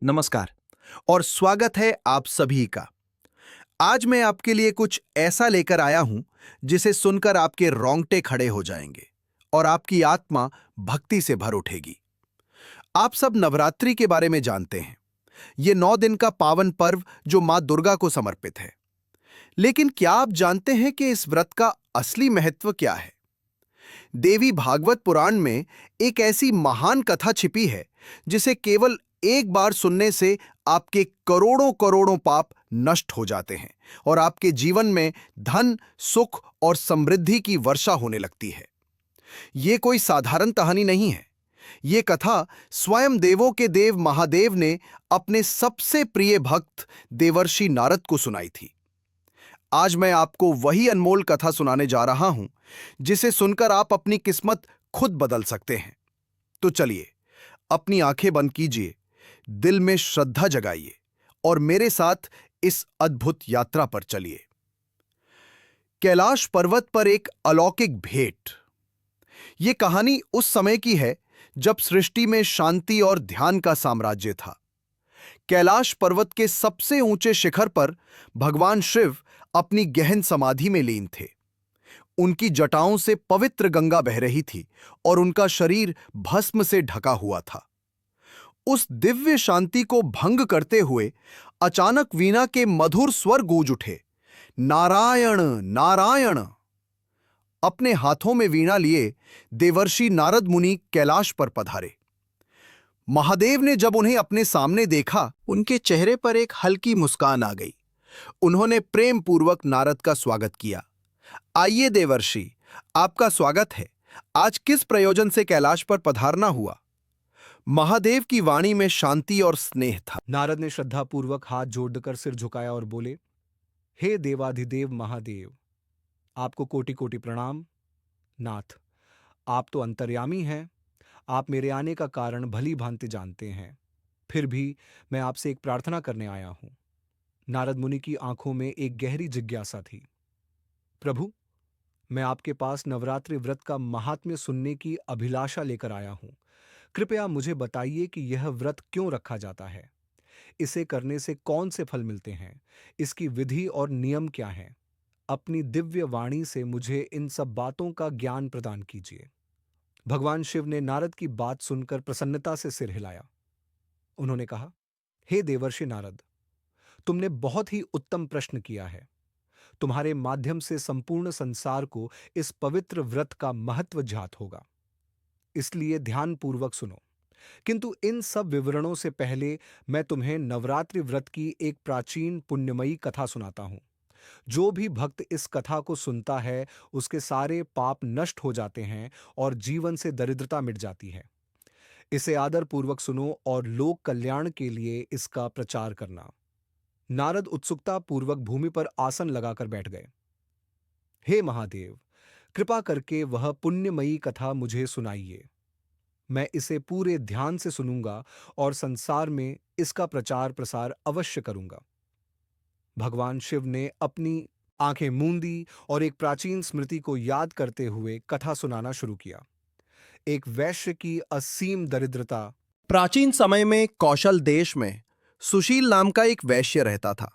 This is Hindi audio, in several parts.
नमस्कार और स्वागत है आप सभी का। आज मैं आपके लिए कुछ ऐसा लेकर आया हूं जिसे सुनकर आपके रोंगटे खड़े हो जाएंगे और आपकी आत्मा भक्ति से भर उठेगी। आप सब नवरात्रि के बारे में जानते हैं। ये 9 दिन का पावन पर्व जो मां दुर्गा को समर्पित है। लेकिन क्या आप जानते हैं कि इस व्रत का असली महत्व क्या है? देवी भागवत पुराण में एक ऐसी महान कथा छिपी है जिसे केवल एक बार सुनने से आपके करोड़ों करोड़ों पाप नष्ट हो जाते हैं और आपके जीवन में धन, सुख और समृद्धि की वर्षा होने लगती है। यह कोई साधारण कहानी नहीं है। यह कथा स्वयं देवों के देव महादेव ने अपने सबसे प्रिय भक्त देवर्षि नारद को सुनाई थी। आज मैं आपको वही अनमोल कथा सुनाने जा रहा हूं जिसे सुनकर आप अपनी किस्मत खुद बदल सकते हैं। तो चलिए, अपनी आंखें बंद कीजिए, दिल में श्रद्धा जगाइए और मेरे साथ इस अद्भुत यात्रा पर चलिए। कैलाश पर्वत पर एक अलौकिक भेंट। यह कहानी उस समय की है जब सृष्टि में शांति और ध्यान का साम्राज्य था। कैलाश पर्वत के सबसे ऊंचे शिखर पर भगवान शिव अपनी गहन समाधि में लीन थे। उनकी जटाओं से पवित्र गंगा बह रही थी और उनका शरीर भस्म से ढका हुआ था। उस दिव्य शांति को भंग करते हुए अचानक वीणा के मधुर स्वर गूंज उठे, नारायण नारायण। अपने हाथों में वीणा लिए देवर्षि नारद मुनि कैलाश पर पधारे। महादेव ने जब उन्हें अपने सामने देखा, उनके चेहरे पर एक हल्की मुस्कान आ गई। उन्होंने प्रेम पूर्वक नारद का स्वागत किया। आइए देवर्षि, आपका स्वागत है। आज किस प्रयोजन से कैलाश पर पधारना हुआ? महादेव की वाणी में शांति और स्नेह था। नारद ने श्रद्धापूर्वक हाथ जोड़कर सिर झुकाया और बोले, हे देवाधिदेव महादेव, आपको कोटि कोटि प्रणाम। नाथ, आप तो अंतर्यामी हैं। आप मेरे आने का कारण भली भांति जानते हैं। फिर भी मैं आपसे एक प्रार्थना करने आया हूं। नारद मुनि की आंखों में एक गहरी जिज्ञासा थी। प्रभु, मैं आपके पास नवरात्रि व्रत का महात्म्य सुनने की अभिलाषा लेकर आया हूं। कृपया मुझे बताइए कि यह व्रत क्यों रखा जाता है, इसे करने से कौन से फल मिलते हैं, इसकी विधि और नियम क्या हैं। अपनी दिव्य वाणी से मुझे इन सब बातों का ज्ञान प्रदान कीजिए। भगवान शिव ने नारद की बात सुनकर प्रसन्नता से सिर हिलाया। उन्होंने कहा, हे देवर्षि नारद, तुमने बहुत ही उत्तम प्रश्न किया है। तुम्हारे माध्यम से संपूर्ण संसार को इस पवित्र व्रत का महत्व ज्ञात होगा, इसलिए ध्यानपूर्वक सुनो। किंतु इन सब विवरणों से पहले मैं तुम्हें नवरात्रि व्रत की एक प्राचीन पुण्यमयी कथा सुनाता हूं। जो भी भक्त इस कथा को सुनता है, उसके सारे पाप नष्ट हो जाते हैं और जीवन से दरिद्रता मिट जाती है। इसे आदर पूर्वक सुनो और लोक कल्याण के लिए इसका प्रचार करना। नारद उत्सुकता पूर्वक भूमि पर आसन लगाकर बैठ गए। हे महादेव, कृपा करके वह पुण्यमयी कथा मुझे सुनाइए। मैं इसे पूरे ध्यान से सुनूंगा और संसार में इसका प्रचार प्रसार अवश्य करूंगा। भगवान शिव ने अपनी आंखें मूंदी और एक प्राचीन स्मृति को याद करते हुए कथा सुनाना शुरू किया। एक वैश्य की असीम दरिद्रता। प्राचीन समय में कौशल देश में सुशील नाम का एक वैश्य रहता था।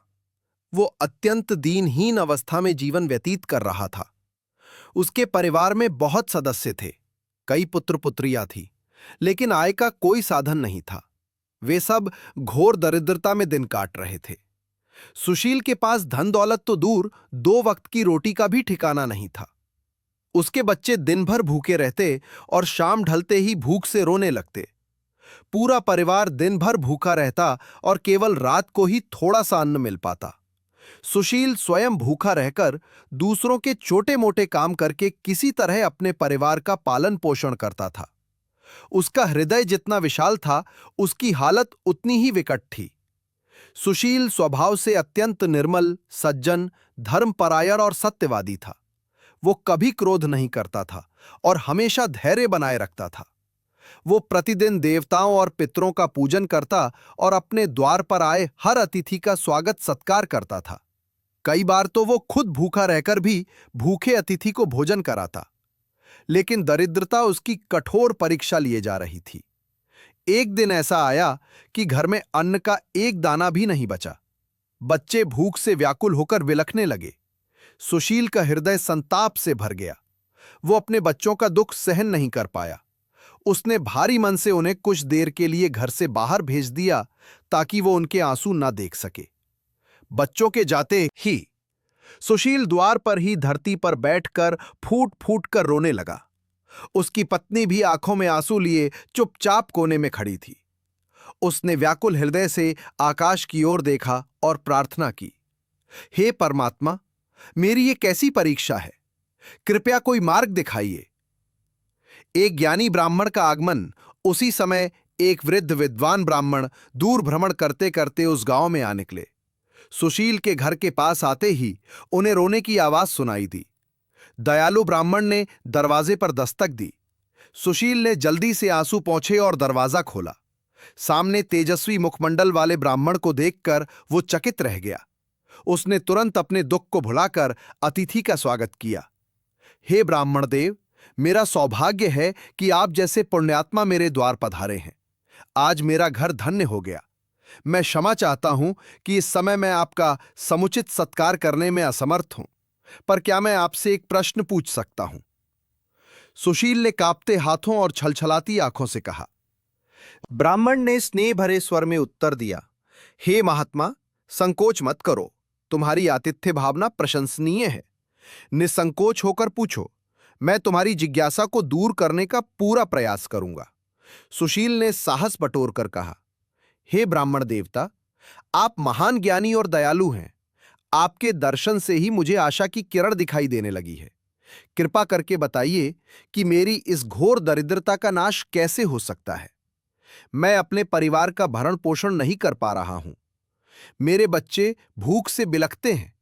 वो अत्यंत दीनहीन अवस्था में जीवन व्यतीत कर रहा था। उसके परिवार में बहुत सदस्य थे, कई पुत्र पुत्रियां थी, लेकिन आय का कोई साधन नहीं था। वे सब घोर दरिद्रता में दिन काट रहे थे। सुशील के पास धन दौलत तो दूर, 2 वक्त की रोटी का भी ठिकाना नहीं था। उसके बच्चे दिन भर भूखे रहते और शाम ढलते ही भूख से रोने लगते। पूरा परिवार दिन भर भूखा रहता और केवल रात को ही थोड़ा सा अन्न मिल पाता। सुशील स्वयं भूखा रहकर दूसरों के छोटे मोटे काम करके किसी तरह अपने परिवार का पालन पोषण करता था। उसका हृदय जितना विशाल था, उसकी हालत उतनी ही विकट थी। सुशील स्वभाव से अत्यंत निर्मल, सज्जन, धर्मपरायण और सत्यवादी था। वो कभी क्रोध नहीं करता था और हमेशा धैर्य बनाए रखता था। वो प्रतिदिन देवताओं और पितरों का पूजन करता और अपने द्वार पर आए हर अतिथि का स्वागत सत्कार करता था। कई बार तो वो खुद भूखा रहकर भी भूखे अतिथि को भोजन कराता। लेकिन दरिद्रता उसकी कठोर परीक्षा लिए जा रही थी। एक दिन ऐसा आया कि घर में अन्न का एक दाना भी नहीं बचा। बच्चे भूख से व्याकुल होकर बिलखने लगे। सुशील का हृदय संताप से भर गया। वो अपने बच्चों का दुख सहन नहीं कर पाया। उसने भारी मन से उन्हें कुछ देर के लिए घर से बाहर भेज दिया ताकि वो उनके आंसू ना देख सके। बच्चों के जाते ही सुशील द्वार पर ही धरती पर बैठकर फूट फूट कर रोने लगा। उसकी पत्नी भी आंखों में आंसू लिए चुपचाप कोने में खड़ी थी। उसने व्याकुल हृदय से आकाश की ओर देखा और प्रार्थना की, हे परमात्मा, मेरी ये कैसी परीक्षा है, कृपया कोई मार्ग दिखाइए। एक ज्ञानी ब्राह्मण का आगमन उसी समय एक वृद्ध विद्वान ब्राह्मण दूर भ्रमण करते करते उस गांव में आ निकले। सुशील के घर के पास आते ही उन्हें रोने की आवाज सुनाई दी। दयालु ब्राह्मण ने दरवाजे पर दस्तक दी। सुशील ने जल्दी से आंसू पोंछे और दरवाजा खोला। सामने तेजस्वी मुखमंडल वाले ब्राह्मण को देखकर वो चकित रह गया। उसने तुरंत अपने दुख को भुलाकर अतिथि का स्वागत किया। हे ब्राह्मण देव, मेरा सौभाग्य है कि आप जैसे पुण्यात्मा मेरे द्वार पधारे हैं। आज मेरा घर धन्य हो गया। मैं क्षमा चाहता हूं कि इस समय मैं आपका समुचित सत्कार करने में असमर्थ हूं, पर क्या मैं आपसे एक प्रश्न पूछ सकता हूं? सुशील ने कांपते हाथों और छलछलाती आंखों से कहा। ब्राह्मण ने स्नेह भरे स्वर में उत्तर दिया, हे महात्मा, संकोच मत करो, तुम्हारी आतिथ्य भावना प्रशंसनीय है। निसंकोच होकर पूछो, मैं तुम्हारी जिज्ञासा को दूर करने का पूरा प्रयास करूंगा। सुशील ने साहस बटोरकर कहा, हे ब्राह्मण देवता, आप महान ज्ञानी और दयालु हैं। आपके दर्शन से ही मुझे आशा की किरण दिखाई देने लगी है। कृपा करके बताइए कि मेरी इस घोर दरिद्रता का नाश कैसे हो सकता है। मैं अपने परिवार का भरण पोषण नहीं कर पा रहा हूं। मेरे बच्चे भूख से बिलखते हैं।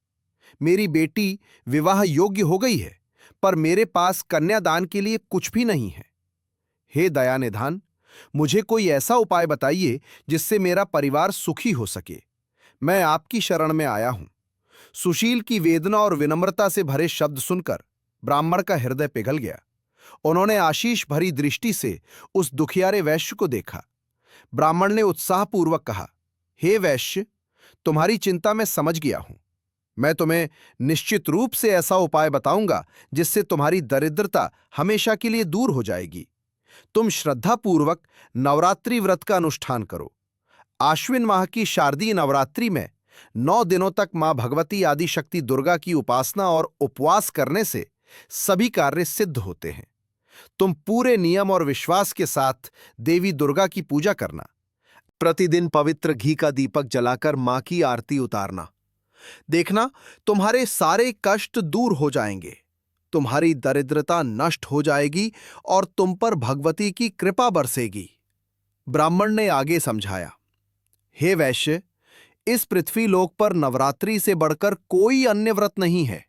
मेरी बेटी विवाह योग्य हो गई है, पर मेरे पास कन्यादान के लिए कुछ भी नहीं है। हे दया निधान, मुझे कोई ऐसा उपाय बताइए जिससे मेरा परिवार सुखी हो सके। मैं आपकी शरण में आया हूं। सुशील की वेदना और विनम्रता से भरे शब्द सुनकर ब्राह्मण का हृदय पिघल गया। उन्होंने आशीष भरी दृष्टि से उस दुखियारे वैश्य को देखा। ब्राह्मण ने उत्साहपूर्वक कहा, हे वैश्य, तुम्हारी चिंता मैं समझ गया हूं। मैं तुम्हें निश्चित रूप से ऐसा उपाय बताऊंगा जिससे तुम्हारी दरिद्रता हमेशा के लिए दूर हो जाएगी। तुम श्रद्धापूर्वक नवरात्रि व्रत का अनुष्ठान करो। आश्विन माह की शारदीय नवरात्रि में 9 दिनों तक मां भगवती आदि शक्ति दुर्गा की उपासना और उपवास करने से सभी कार्य सिद्ध होते हैं। तुम पूरे नियम और विश्वास के साथ देवी दुर्गा की पूजा करना। प्रतिदिन पवित्र घी का दीपक जलाकर मां की आरती उतारना। देखना, तुम्हारे सारे कष्ट दूर हो जाएंगे, तुम्हारी दरिद्रता नष्ट हो जाएगी और तुम पर भगवती की कृपा बरसेगी। ब्राह्मण ने आगे समझाया, हे वैश्य, इस पृथ्वी लोक पर नवरात्रि से बढ़कर कोई अन्य व्रत नहीं है।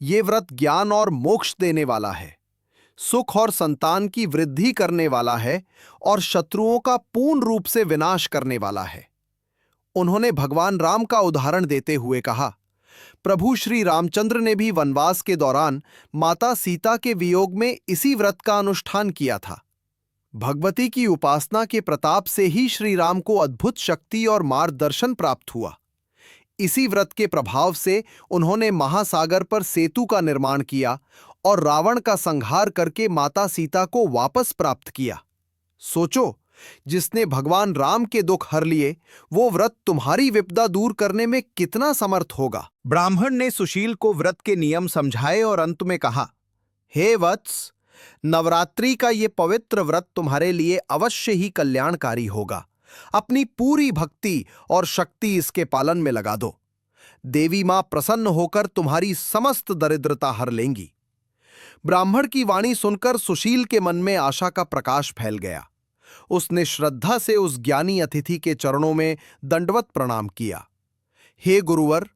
ये व्रत ज्ञान और मोक्ष देने वाला है, सुख और संतान की वृद्धि करने वाला है और शत्रुओं का पूर्ण रूप से विनाश करने वाला है। उन्होंने भगवान राम का उदाहरण देते हुए कहा, प्रभु श्री रामचंद्र ने भी वनवास के दौरान माता सीता के वियोग में इसी व्रत का अनुष्ठान किया था। भगवती की उपासना के प्रताप से ही श्री राम को अद्भुत शक्ति और मार्गदर्शन प्राप्त हुआ। इसी व्रत के प्रभाव से उन्होंने महासागर पर सेतु का निर्माण किया और रावण का संहार करके माता सीता को वापस प्राप्त किया। सोचो, जिसने भगवान राम के दुख हर लिए, वो व्रत तुम्हारी विपदा दूर करने में कितना समर्थ होगा। ब्राह्मण ने सुशील को व्रत के नियम समझाए और अंत में कहा, हे वत्स, नवरात्रि का ये पवित्र व्रत तुम्हारे लिए अवश्य ही कल्याणकारी होगा। अपनी पूरी भक्ति और शक्ति इसके पालन में लगा दो। देवी मां प्रसन्न होकर तुम्हारी समस्त दरिद्रता हर लेंगी। ब्राह्मण की वाणी सुनकर सुशील के मन में आशा का प्रकाश फैल गया। उसने श्रद्धा से उस ज्ञानी अतिथि के चरणों में दंडवत प्रणाम किया। हे गुरुवर,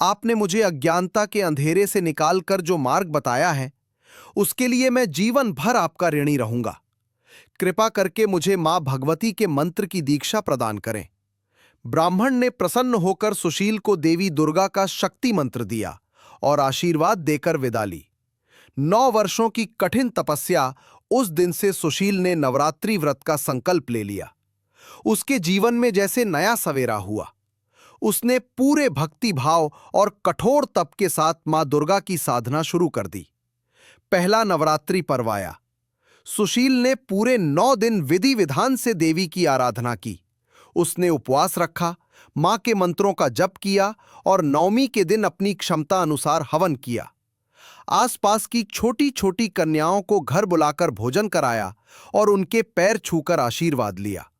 आपने मुझे अज्ञानता के अंधेरे से निकालकर जो मार्ग बताया है, उसके लिए मैं जीवन भर आपका ऋणी रहूंगा। कृपा करके मुझे मां भगवती के मंत्र की दीक्षा प्रदान करें। ब्राह्मण ने प्रसन्न होकर सुशील को देवी दुर्गा का शक्ति मंत्र दिया और आशीर्वाद देकर विदा ली। 9 वर्षों की कठिन तपस्या उस दिन से सुशील ने नवरात्रि व्रत का संकल्प ले लिया। उसके जीवन में जैसे नया सवेरा हुआ। उसने पूरे भक्ति भाव और कठोर तप के साथ मां दुर्गा की साधना शुरू कर दी। पहला नवरात्रि पर्व आया। सुशील ने पूरे 9 दिन विधि विधान से देवी की आराधना की। उसने उपवास रखा, मां के मंत्रों का जप किया और नवमी के दिन अपनी क्षमता अनुसार हवन किया। आसपास की छोटी छोटी कन्याओं को घर बुलाकर भोजन कराया और उनके पैर छूकर आशीर्वाद लिया।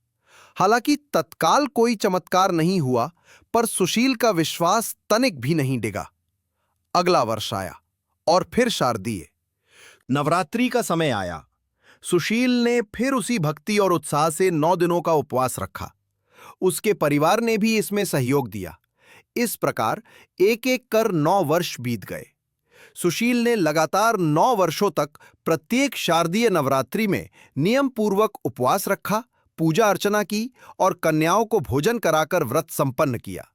हालांकि तत्काल कोई चमत्कार नहीं हुआ, पर सुशील का विश्वास तनिक भी नहीं डिगा। अगला वर्ष आया और फिर शारदीय नवरात्रि का समय आया। सुशील ने फिर उसी भक्ति और उत्साह से 9 दिनों का उपवास रखा। उसके परिवार ने भी इसमें सहयोग दिया। इस प्रकार एक एक कर 9 वर्ष बीत गए। सुशील ने लगातार 9 वर्षों तक प्रत्येक शारदीय नवरात्रि में नियम पूर्वक उपवास रखा, पूजा अर्चना की और कन्याओं को भोजन कराकर व्रत संपन्न किया।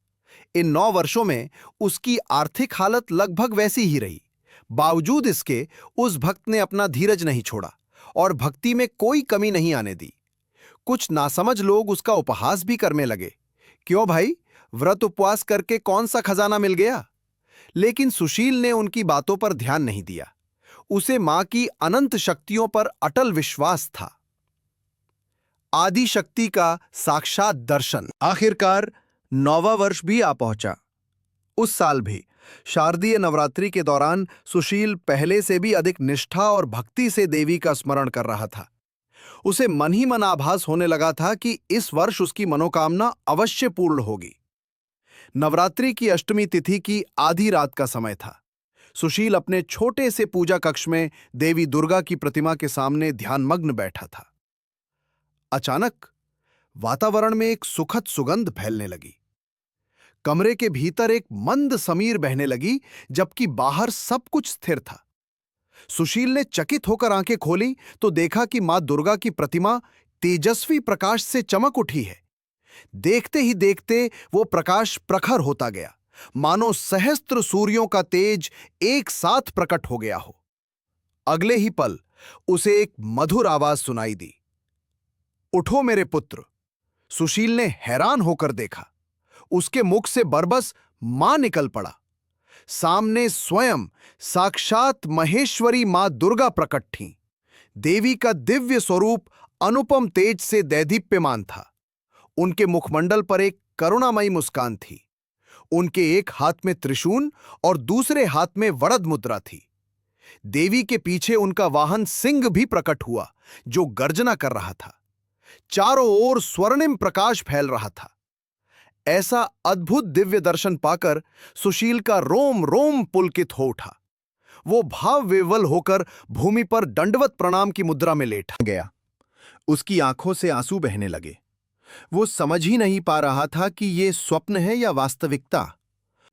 इन 9 वर्षों में उसकी आर्थिक हालत लगभग वैसी ही रही। बावजूद इसके उस भक्त ने अपना धीरज नहीं छोड़ा और भक्ति में कोई कमी नहीं आने दी। कुछ नासमझ लोग उसका उपहास भी करने लगे, क्यों भाई, व्रत उपवास करके कौन सा खजाना मिल गया? लेकिन सुशील ने उनकी बातों पर ध्यान नहीं दिया। उसे मां की अनंत शक्तियों पर अटल विश्वास था। आदि शक्ति का साक्षात दर्शन। आखिरकार 9वां वर्ष भी आ पहुंचा। उस साल भी शारदीय नवरात्रि के दौरान सुशील पहले से भी अधिक निष्ठा और भक्ति से देवी का स्मरण कर रहा था। उसे मन ही मन आभास होने लगा था कि इस वर्ष उसकी मनोकामना अवश्य पूर्ण होगी। नवरात्रि की अष्टमी तिथि की आधी रात का समय था। सुशील अपने छोटे से पूजा कक्ष में देवी दुर्गा की प्रतिमा के सामने ध्यानमग्न बैठा था। अचानक वातावरण में एक सुखद सुगंध फैलने लगी। कमरे के भीतर एक मंद समीर बहने लगी, जबकि बाहर सब कुछ स्थिर था। सुशील ने चकित होकर आंखें खोली तो देखा कि मां दुर्गा की प्रतिमा तेजस्वी प्रकाश से चमक उठी है। देखते ही देखते वो प्रकाश प्रखर होता गया, मानो सहस्त्र सूर्यों का तेज एक साथ प्रकट हो गया हो। अगले ही पल उसे एक मधुर आवाज सुनाई दी, उठो मेरे पुत्र। सुशील ने हैरान होकर देखा। उसके मुख से बरबस मां निकल पड़ा। सामने स्वयं साक्षात महेश्वरी मां दुर्गा प्रकट थीं। देवी का दिव्य स्वरूप अनुपम तेज से दैदीप्यमान था। उनके मुखमंडल पर एक करुणामयी मुस्कान थी। उनके एक हाथ में त्रिशूल और दूसरे हाथ में वरद मुद्रा थी। देवी के पीछे उनका वाहन सिंह भी प्रकट हुआ, जो गर्जना कर रहा था। चारों ओर स्वर्णिम प्रकाश फैल रहा था। ऐसा अद्भुत दिव्य दर्शन पाकर सुशील का रोम रोम पुलकित हो उठा। वो भाव विह्वल होकर भूमि पर दंडवत प्रणाम की मुद्रा में लेट गया। उसकी आंखों से आंसू बहने लगे। वो समझ ही नहीं पा रहा था कि ये स्वप्न है या वास्तविकता।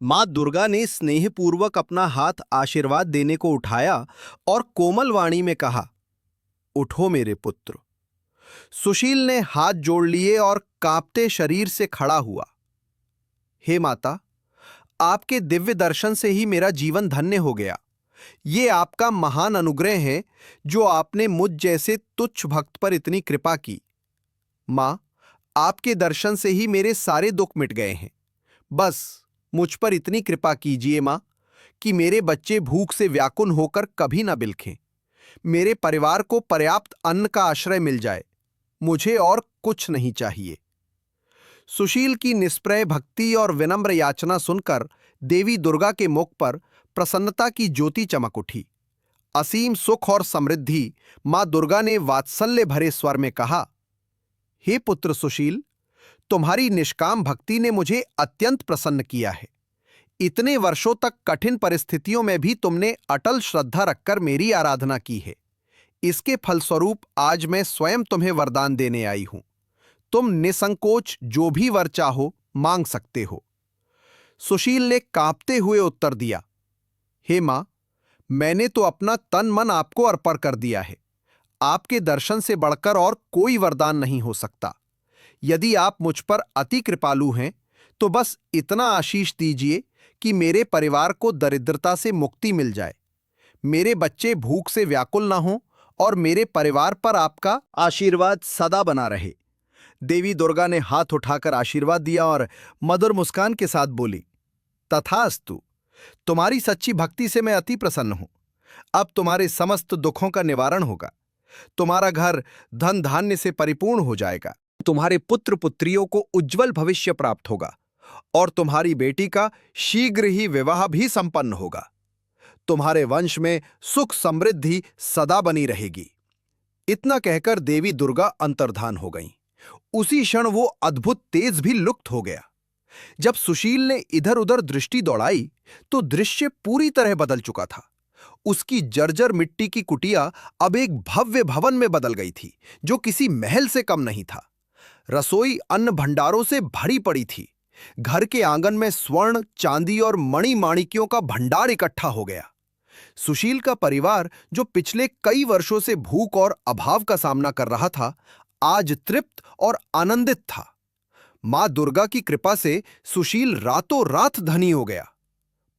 मां दुर्गा ने स्नेहपूर्वक अपना हाथ आशीर्वाद देने को उठाया और कोमल वाणी में कहा, उठो मेरे पुत्र। सुशील ने हाथ जोड़ लिए और कांपते शरीर से खड़ा हुआ। हे माता, आपके दिव्य दर्शन से ही मेरा जीवन धन्य हो गया। ये आपका महान अनुग्रह है जो आपने मुझ जैसे तुच्छ भक्त पर इतनी कृपा की। मां, आपके दर्शन से ही मेरे सारे दुख मिट गए हैं। बस मुझ पर इतनी कृपा कीजिए मां कि मेरे बच्चे भूख से व्याकुल होकर कभी ना बिलखें। मेरे परिवार को पर्याप्त अन्न का आश्रय मिल जाए। मुझे और कुछ नहीं चाहिए। सुशील की निष्प्रय भक्ति और विनम्र याचना सुनकर देवी दुर्गा के मुख पर प्रसन्नता की ज्योति चमक उठी। असीम सुख और समृद्धि मां दुर्गा ने वात्सल्य भरे स्वर में कहा, हे पुत्र सुशील, तुम्हारी निष्काम भक्ति ने मुझे अत्यंत प्रसन्न किया है। इतने वर्षों तक कठिन परिस्थितियों में भी तुमने अटल श्रद्धा रखकर मेरी आराधना की है। इसके फलस्वरूप आज मैं स्वयं तुम्हें वरदान देने आई हूं। तुम निसंकोच जो भी वर चाहो मांग सकते हो। सुशील ने कांपते हुए उत्तर दिया, हे मां, मैंने तो अपना तन मन आपको अर्पण कर दिया है। आपके दर्शन से बढ़कर और कोई वरदान नहीं हो सकता। यदि आप मुझ पर अति कृपालु हैं तो बस इतना आशीष दीजिए कि मेरे परिवार को दरिद्रता से मुक्ति मिल जाए, मेरे बच्चे भूख से व्याकुल ना हों और मेरे परिवार पर आपका आशीर्वाद सदा बना रहे। देवी दुर्गा ने हाथ उठाकर आशीर्वाद दिया और मधुर मुस्कान के साथ बोली, तथास्तु। तुम्हारी सच्ची भक्ति से मैं अति प्रसन्न हूं। अब तुम्हारे समस्त दुखों का निवारण होगा। तुम्हारा घर धन धान्य से परिपूर्ण हो जाएगा। तुम्हारे पुत्र पुत्रियों को उज्जवल भविष्य प्राप्त होगा और तुम्हारी बेटी का शीघ्र ही विवाह भी संपन्न होगा। तुम्हारे वंश में सुख समृद्धि सदा बनी रहेगी। इतना कहकर देवी दुर्गा अंतर्धान हो गईं। उसी क्षण वो अद्भुत तेज भी लुप्त हो गया। जब सुशील ने इधर उधर दृष्टि दौड़ाई तो दृश्य पूरी तरह बदल चुका था। उसकी जर्जर मिट्टी की कुटिया अब एक भव्य भवन में बदल गई थी, जो किसी महल से कम नहीं था। रसोई अन्न भंडारों से भरी पड़ी थी। घर के आंगन में स्वर्ण, चांदी और मणि माणिक्यों का भंडार इकट्ठा हो गया। सुशील का परिवार, जो पिछले कई वर्षों से भूख और अभाव का सामना कर रहा था, आज तृप्त और आनंदित था। मां दुर्गा की कृपा से सुशील रातों रात धनी हो गया,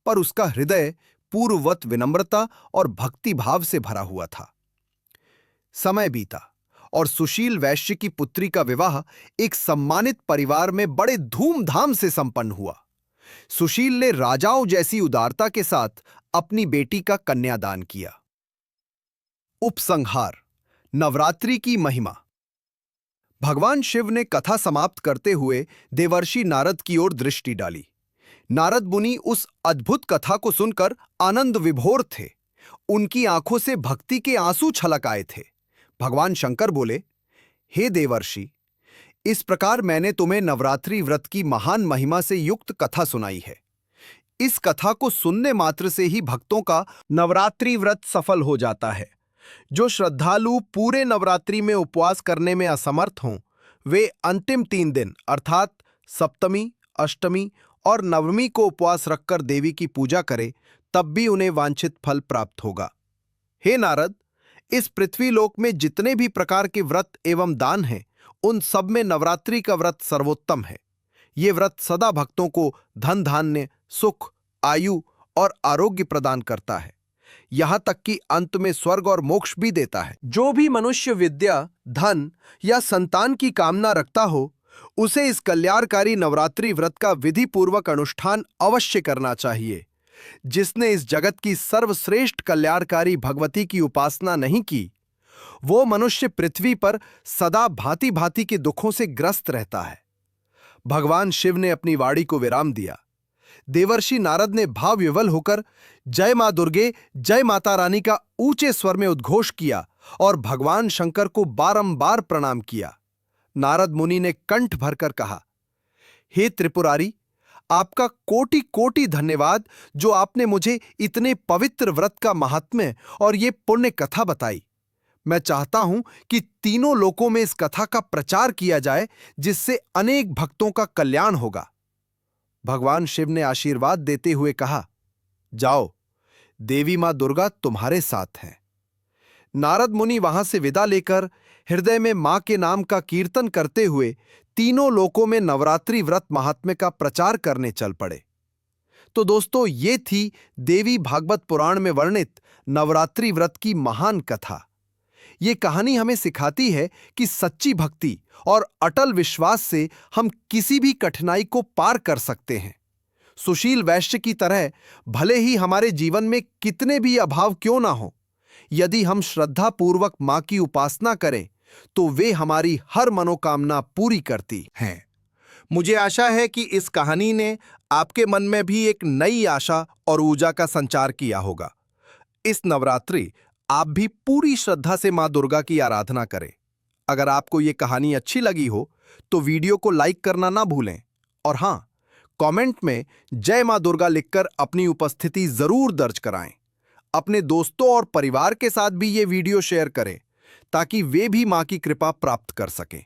पर उसका हृदय पूर्ववत विनम्रता और भक्ति भाव से भरा हुआ था। समय बीता और सुशील वैश्य की पुत्री का विवाह एक सम्मानित परिवार में बड़े धूमधाम से संपन्न हुआ। सुशील ने राजाओं जैसी उदारता के साथ अपनी बेटी का कन्यादान किया। उपसंहार, नवरात्रि की महिमा। भगवान शिव ने कथा समाप्त करते हुए देवर्षि नारद की ओर दृष्टि डाली। नारद मुनि उस अद्भुत कथा को सुनकर आनंद विभोर थे। उनकी आंखों से भक्ति के आंसू छलक आए थे। भगवान शंकर बोले, हे देवर्षि, इस प्रकार मैंने तुम्हें नवरात्रि व्रत की महान महिमा से युक्त कथा सुनाई है। इस कथा को सुनने मात्र से ही भक्तों का नवरात्रि व्रत सफल हो जाता है। जो श्रद्धालु पूरे नवरात्रि में उपवास करने में असमर्थ हों, वे अंतिम 3 दिन अर्थात सप्तमी, अष्टमी और नवमी को उपवास रखकर देवी की पूजा करें, तब भी उन्हें वांछित फल प्राप्त होगा। हे नारद, इस पृथ्वीलोक में जितने भी प्रकार के व्रत एवं दान हैं, उन सब में नवरात्रि का व्रत सर्वोत्तम है। ये व्रत सदा भक्तों को धन धान्य, सुख, आयु और आरोग्य प्रदान करता है। यहां तक कि अंत में स्वर्ग और मोक्ष भी देता है। जो भी मनुष्य विद्या, धन या संतान की कामना रखता हो, उसे इस कल्याणकारी नवरात्रि व्रत का विधि पूर्वक अनुष्ठान अवश्य करना चाहिए। जिसने इस जगत की सर्वश्रेष्ठ कल्याणकारी भगवती की उपासना नहीं की, वो मनुष्य पृथ्वी पर सदा भांति भांति के दुखों से ग्रस्त रहता है। भगवान शिव ने अपनी वाणी को विराम दिया। देवर्षि नारद ने भाव विवल होकर जय मां दुर्गे, जय माता रानी का ऊंचे स्वर में उद्घोष किया और भगवान शंकर को बारंबार प्रणाम किया। नारद मुनि ने कंठ भरकर कहा, हे त्रिपुरारी, आपका कोटि कोटि धन्यवाद, जो आपने मुझे इतने पवित्र व्रत का महात्म्य और ये पुण्य कथा बताई। मैं चाहता हूं कि तीनों लोकों में इस कथा का प्रचार किया जाए, जिससे अनेक भक्तों का कल्याण होगा। भगवान शिव ने आशीर्वाद देते हुए कहा, जाओ, देवी मां दुर्गा तुम्हारे साथ हैं। नारद मुनि वहां से विदा लेकर हृदय में मां के नाम का कीर्तन करते हुए तीनों लोकों में नवरात्रि व्रत महात्म्य का प्रचार करने चल पड़े। तो दोस्तों, ये थी देवी भागवत पुराण में वर्णित नवरात्रि व्रत की महान कथा। ये कहानी हमें सिखाती है कि सच्ची भक्ति और अटल विश्वास से हम किसी भी कठिनाई को पार कर सकते हैं। सुशील वैश्य की तरह भले ही हमारे जीवन में कितने भी अभाव क्यों ना हो, यदि हम श्रद्धा पूर्वक मां की उपासना करें तो वे हमारी हर मनोकामना पूरी करती हैं। मुझे आशा है कि इस कहानी ने आपके मन में भी एक नई आशा और ऊर्जा का संचार किया होगा। इस नवरात्रि आप भी पूरी श्रद्धा से मां दुर्गा की आराधना करें। अगर आपको ये कहानी अच्छी लगी हो तो वीडियो को लाइक करना ना भूलें और हां, कमेंट में जय मां दुर्गा लिखकर अपनी उपस्थिति जरूर दर्ज कराएं। अपने दोस्तों और परिवार के साथ भी ये वीडियो शेयर करें ताकि वे भी मां की कृपा प्राप्त कर सकें।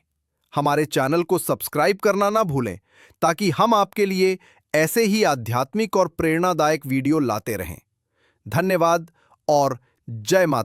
हमारे चैनल को सब्सक्राइब करना ना भूलें ताकि हम आपके लिए ऐसे ही आध्यात्मिक और प्रेरणादायक वीडियो लाते रहें। धन्यवाद और जय माता।